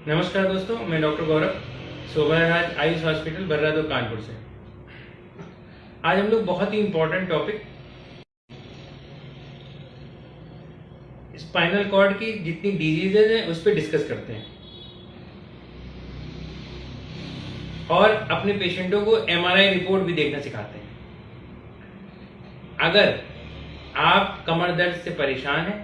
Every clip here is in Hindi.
नमस्कार दोस्तों, मैं डॉक्टर गौरव शोभाराज आयुष हॉस्पिटल बर्रादो कानपुर से। आज हम लोग बहुत ही इंपॉर्टेंट टॉपिक स्पाइनल कॉर्ड की जितनी डिजीजेज हैं उस पर डिस्कस करते हैं और अपने पेशेंटों को एमआरआई रिपोर्ट भी देखना सिखाते हैं। अगर आप कमर दर्द से परेशान हैं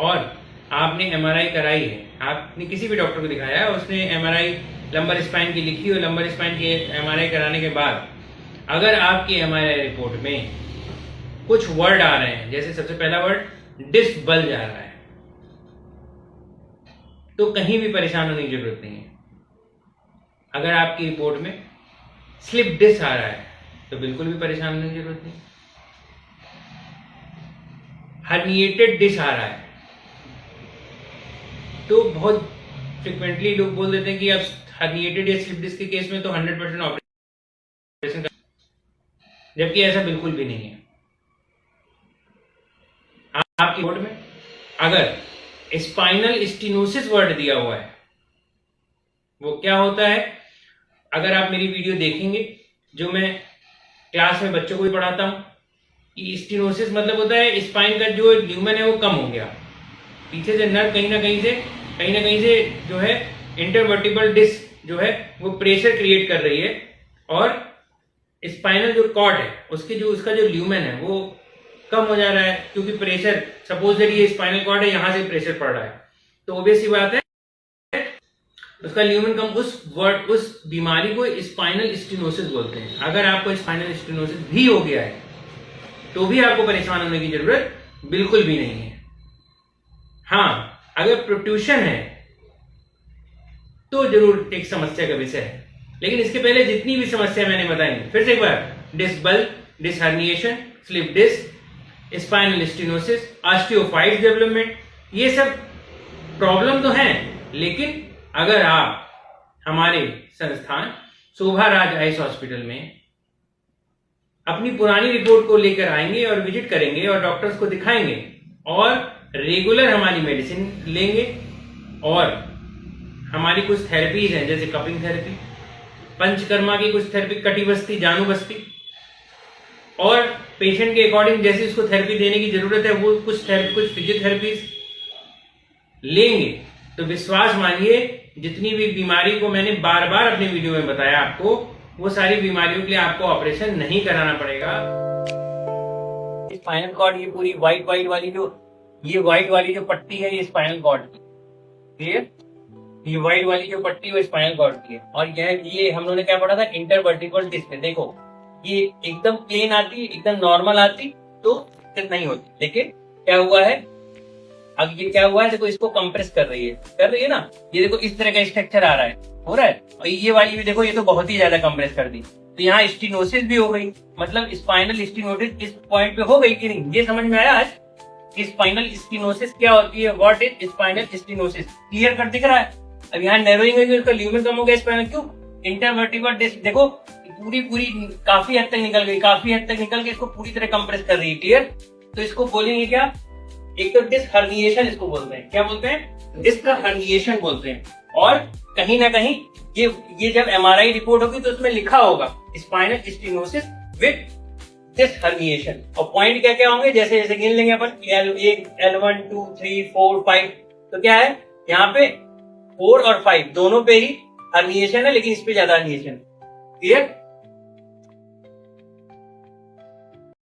और आपने एमआरआई कराई है, आपने किसी भी डॉक्टर को दिखाया है, उसने एमआरआई लंबर स्पाइन की लिखी और लंबर स्पाइन की एमआरआई कराने के बाद अगर आपकी एमआरआई रिपोर्ट में कुछ वर्ड आ रहे हैं, जैसे सबसे पहला वर्ड डिस्क बल्ज आ रहा है, तो कहीं भी परेशान होने की जरूरत नहीं है। अगर आपकी रिपोर्ट में स्लिप डिस्क आ रहा है तो बिल्कुल भी परेशान होने की जरूरत नहीं। हर्निएटेड डिस्क आ रहा है तो बहुत फ्रिक्वेंटली लोग बोल देते हैं कि अब हर्निएटेड या स्लिप डिस्क के केस में तो 100% ऑपरेशन, जबकि ऐसा बिल्कुल भी नहीं है। आपकी रिपोर्ट में अगर स्पाइनल स्टेनोसिस वर्ड दिया हुआ है, वो क्या होता है? अगर आप मेरी वीडियो देखेंगे जो मैं क्लास में बच्चों को भी पढ़ाता हूं, कि स्टेनोसिस मतलब होता है स्पाइन का जो ल्यूमेन है वो कम हो गया, पीछे से नर्व कहीं ना कहीं से जो है इंटरवर्टिबल डिस्क जो है वो प्रेशर क्रिएट कर रही है और स्पाइनल जो कॉर्ड है उसका जो ल्यूमेन है वो कम हो जा रहा है, क्योंकि प्रेशर, सपोज दैट ये स्पाइनल कॉर्ड है, यहां से प्रेशर पड़ रहा है, तो ऑब्वियस सी बात है उसका ल्यूमेन कम। उस बीमारी को स्पाइनल स्टेनोसिस बोलते हैं। अगर आपको स्पाइनल स्टेनोसिस भी हो गया है तो भी आपको परेशान होने की जरूरत बिल्कुल भी नहीं है। हाँ, अगर प्रोट्रूशन है तो जरूर एक समस्या का विषय है, लेकिन इसके पहले जितनी भी समस्या मैंने बताई, फिर से एक बार, disc bulge, disc herniation, slip disc, spinal stenosis, osteophytes development, ये सब प्रॉब्लम तो हैं, लेकिन अगर आप हमारे संस्थान शोभाराज आयुष हॉस्पिटल में अपनी पुरानी रिपोर्ट को लेकर आएंगे और विजिट करेंगे और डॉक्टर्स को दिखाएंगे और रेगुलर हमारी मेडिसिन लेंगे, और हमारी कुछ थेरेपीज हैं जैसे कपिंग थेरेपी, पंचकर्मा की कुछ थेरेपी, कटिबस्ती, जानुभस्ती, और पेशेंट के अकॉर्डिंग जैसे उसको थेरेपी देने की जरूरत है वो कुछ फिजियोथेरेपीज लेंगे, तो विश्वास मानिए जितनी भी बीमारी को मैंने बार बार अपने वीडियो में बताया आपको, वो सारी बीमारियों के लिए आपको ऑपरेशन नहीं कराना पड़ेगा। स्पाइनल कॉर्ड, ये पूरी व्हाइट वाली जो पट्टी है ये स्पाइनल कॉर्ड की, क्लियर? ये व्हाइट वाली जो पट्टी है वो स्पाइनल कॉर्ड की है, और ये हम लोगों ने क्या पढ़ा था? Intervertebral disc. देखो ये एकदम प्लेन आती, एकदम नॉर्मल आती तो दिक्कत नहीं होती, लेकिन क्या हुआ है, अब ये क्या हुआ है, देखो इसको कंप्रेस कर रही है ना, ये देखो इस तरह का स्ट्रक्चर आ रहा है, हो रहा है, और ये वाली भी देखो, ये तो बहुत ही ज्यादा कंप्रेस कर दी, तो यहाँ स्टेनोसिस भी हो गई, मतलब स्पाइनल स्टेनोसिस इस पॉइंट पे हो गई कि नहीं, ये समझ में आया आज? स्पाइनल स्टेनोसिस क्या होती है, what is spinal stenosis, clear कर दिख रहा है? अब यहाँ नर्विंग है, उसका ल्यूमेन कम हो गया स्पाइनल, क्यों? इंटरवर्टिबल डिस्क देखो पूरी काफी हद तक निकल के इसको पूरी तरह कंप्रेस कर रही है, क्लियर? तो इसको बोलेंगे क्या? एक तो डिस्क हर्निएशन इसको बोलते हैं, क्या बोलते हैं? डिस्क हर्निएशन बोलते हैं। और कहीं ना कहीं ये जब एमआरआई रिपोर्ट होगी तो उसमें लिखा होगा spinal stenosis with disc herniation, और पॉइंट क्या क्या होंगे जैसे जैसे गिन लेंगे अपन, L1 2 3 4 5, तो क्या है यहाँ पे 4 और 5 दोनों पे ही हर्निएशन है, लेकिन इस पे ज्यादा हर्निएशन, क्लियर?